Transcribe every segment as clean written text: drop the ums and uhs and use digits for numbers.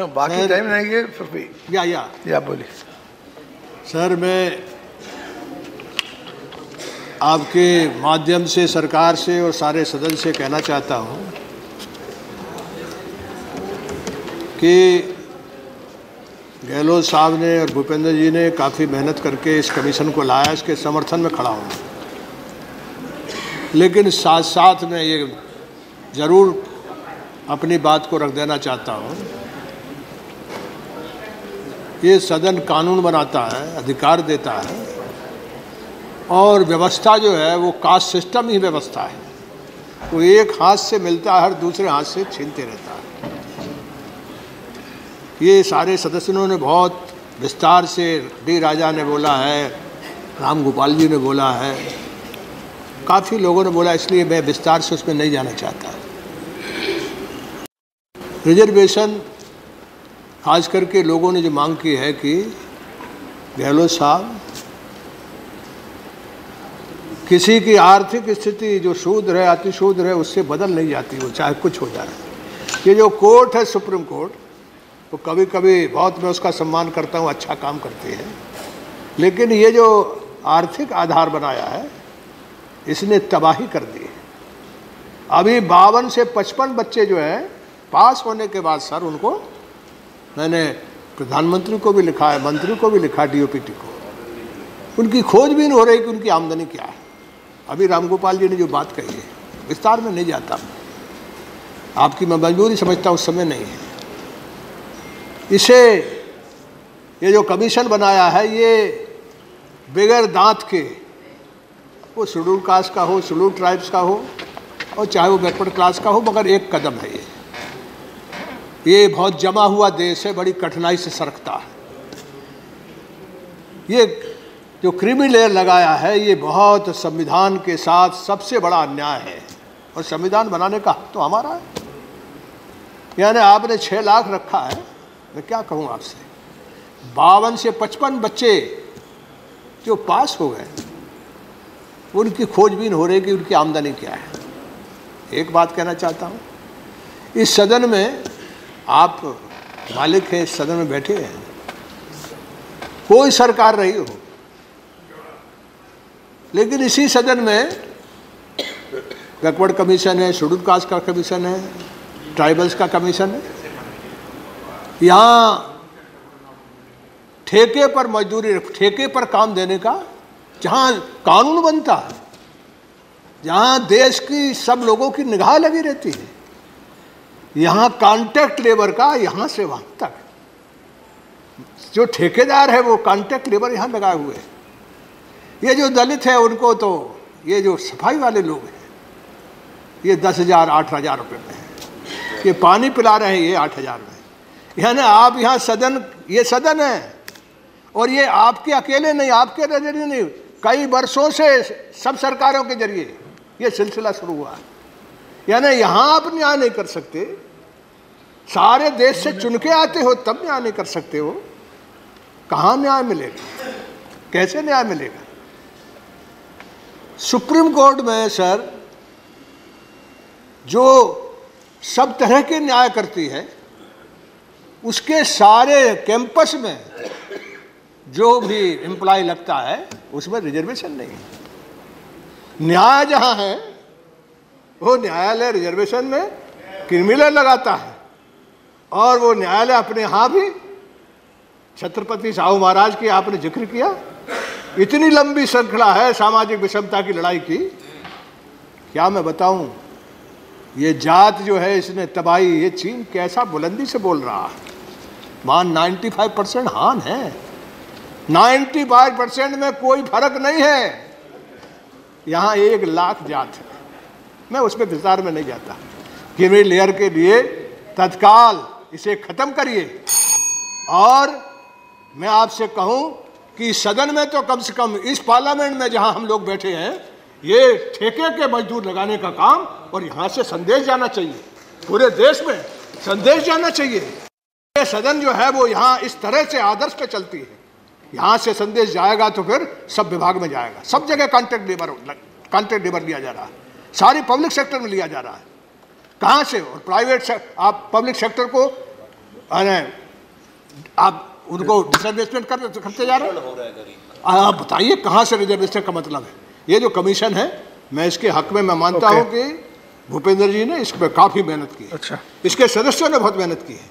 बाकी टाइम नहीं है या बोलिए सर। मैं आपके माध्यम से सरकार से और सारे सदन से कहना चाहता हूं कि गहलोत साहब ने और भूपेंद्र जी ने काफ़ी मेहनत करके इस कमीशन को लाया, इसके समर्थन में खड़ा हूँ। लेकिन साथ साथ में ये ज़रूर अपनी बात को रख देना चाहता हूँ, ये सदन कानून बनाता है, अधिकार देता है, और व्यवस्था जो है वो कास्ट सिस्टम ही व्यवस्था है। वो एक हाथ से मिलता है, हर दूसरे हाथ से छीनते रहता है। ये सारे सदस्यों ने बहुत विस्तार से, डी राजा ने बोला है, राम गोपाल जी ने बोला है, काफ़ी लोगों ने बोला, इसलिए मैं विस्तार से उसमें नहीं जाना चाहता। रिजर्वेशन खास करके लोगों ने जो मांग की है कि गहलोत साहब किसी की आर्थिक स्थिति जो शूद्र है, अति शूद्र है, उससे बदल नहीं जाती, वो चाहे कुछ हो जाए। ये जो कोर्ट है, सुप्रीम कोर्ट, तो कभी कभी बहुत मैं उसका सम्मान करता हूँ, अच्छा काम करती है, लेकिन ये जो आर्थिक आधार बनाया है इसने तबाही कर दी है। अभी 52 से 55 बच्चे जो हैं पास होने के बाद सर, उनको मैंने प्रधानमंत्री को भी लिखा है, मंत्री को भी लिखा, डीओपीटी को, उनकी खोजबीन हो रही कि उनकी आमदनी क्या है। अभी रामगोपाल जी ने जो बात कही है, विस्तार में नहीं जाता, आपकी मैं मजबूरी समझता हूँ, उस समय नहीं है। इसे ये जो कमीशन बनाया है, ये बगैर दांत के, वो शेड्यूल कास्ट का हो, शेड्यूल ट्राइब्स का हो, और चाहे वो बैकवर्ड क्लास का हो, मगर एक कदम है ये बहुत जमा हुआ देश है, बड़ी कठिनाई से सरकता है। ये जो क्रीमी लेयर लगाया है, ये बहुत संविधान के साथ सबसे बड़ा अन्याय है, और संविधान बनाने का हक तो हमारा है। यानी आपने 6 लाख रखा है, मैं क्या कहूँ आपसे, 52 से 55 बच्चे जो पास हो गए, उनकी खोजबीन हो रही कि उनकी आमदनी क्या है। एक बात कहना चाहता हूँ, इस सदन में आप मालिक हैं, इस सदन में बैठे हैं, कोई सरकार रही हो, लेकिन इसी सदन में बैकवर्ड कमीशन है, शेड्यूल कास्ट का कमीशन है, ट्राइबल्स का कमीशन है। यहाँ ठेके पर मजदूरी, ठेके पर काम देने का जहाँ कानून बनता है, जहाँ देश की सब लोगों की निगाह लगी रहती है, यहाँ कॉन्ट्रैक्ट लेबर का यहाँ से वहाँ तक जो ठेकेदार है वो कॉन्ट्रैक्ट लेबर यहाँ लगाए हुए है। ये जो दलित है उनको तो, ये जो सफाई वाले लोग हैं, ये 10,000 8,000 रुपये में है, ये पानी पिला रहे हैं, ये 8,000 में। यानी आप यहाँ सदन, ये सदन है, और ये आपके अकेले नहीं, आपके नजरिए नहीं, कई वर्षों से सब सरकारों के जरिए ये सिलसिला शुरू हुआ है। यानी यहाँ आप न्याय नहीं कर सकते, सारे देश से चुन के आते हो तब न्याय नहीं कर सकते हो। कहाँ न्याय मिलेगा, कैसे न्याय मिलेगा? सुप्रीम कोर्ट में सर जो सब तरह के न्याय करती है, उसके सारे कैंपस में जो भी एम्प्लॉय लगता है उसमें रिजर्वेशन नहीं है। न्याय जहाँ है वो न्यायालय रिजर्वेशन में क्रिमिनल लगाता है, और वो न्यायालय अपने यहाँ भी, छत्रपति साहू महाराज की आपने जिक्र किया, इतनी लंबी श्रृंखला है सामाजिक विषमता की लड़ाई की, क्या मैं बताऊं। ये जात जो है इसने तबाही, ये चीन कैसा बुलंदी से बोल रहा है, मान 95% हान है, 95% में कोई फर्क नहीं है। यहाँ 1 लाख जात है, मैं उसमें विस्तार में नहीं जाता। क्रीमी लेयर के लिए तत्काल इसे खत्म करिए, और मैं आपसे कहूं कि सदन में तो कम से कम इस पार्लियामेंट में जहां हम लोग बैठे हैं, ये ठेके के मजदूर लगाने का काम, और यहां से संदेश जाना चाहिए, पूरे देश में संदेश जाना चाहिए। ये सदन जो है वो यहाँ इस तरह से आदर्श पे चलती है, यहाँ से संदेश जाएगा तो फिर सब विभाग में जाएगा, सब जगह कॉन्ट्रैक्ट लेबर लिया जा रहा है, सारी पब्लिक सेक्टर में लिया जा रहा है। कहाँ से? और प्राइवेट आप पब्लिक सेक्टर को अरे आप उनको डिसरिजर्वेशन करते जा रहे हैं। आप बताइए कहाँ से रिजर्वेशन का मतलब है? ये जो कमीशन है, मैं इसके हक में मैं मानता हूँ कि भूपेंद्र जी ने इस पर काफ़ी मेहनत की है। अच्छा, इसके सदस्यों ने बहुत मेहनत की है।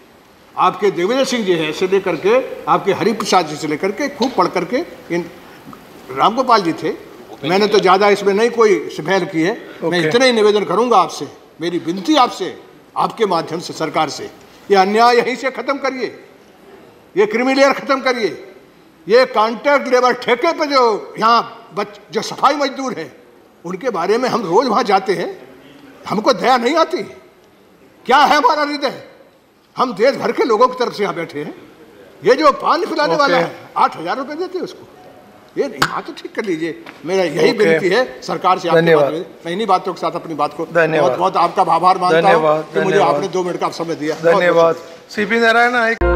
आपके देवेंद्र सिंह जी है से लेकर के, आपके हरिप्रसाद जी से लेकर के, खूब पढ़ करके, इन रामगोपाल जी थे। मैंने तो ज़्यादा इसमें नहीं कोई पहल की है। मैं इतना ही निवेदन करूँगा आपसे, मेरी विनती आपसे, आपके माध्यम से सरकार से, ये अन्याय यहीं से ख़त्म करिए, ये क्रीमी लेयर ख़त्म करिए। ये कॉन्ट्रैक्ट लेबर ठेके पे जो यहाँ जो सफाई मजदूर हैं, उनके बारे में हम रोज़ वहाँ जाते हैं, हमको दया नहीं आती। क्या है हमारा हृदय? हम देश भर के लोगों की तरफ से यहाँ बैठे हैं। ये जो पानी पिलाने वाला है, 8,000 रुपये देते हैं उसको। ये यहाँ तो ठीक कर लीजिए। मेरा यही विनती है सरकार से। धन्यवाद। मैं इन्हीं बातों के साथ अपनी बात को धन्यवाद। बहुत बहुत आपका आभार मानता हूँ कि मुझे आपने 2 मिनट का समय दिया। धन्यवाद। सीपी नारायण।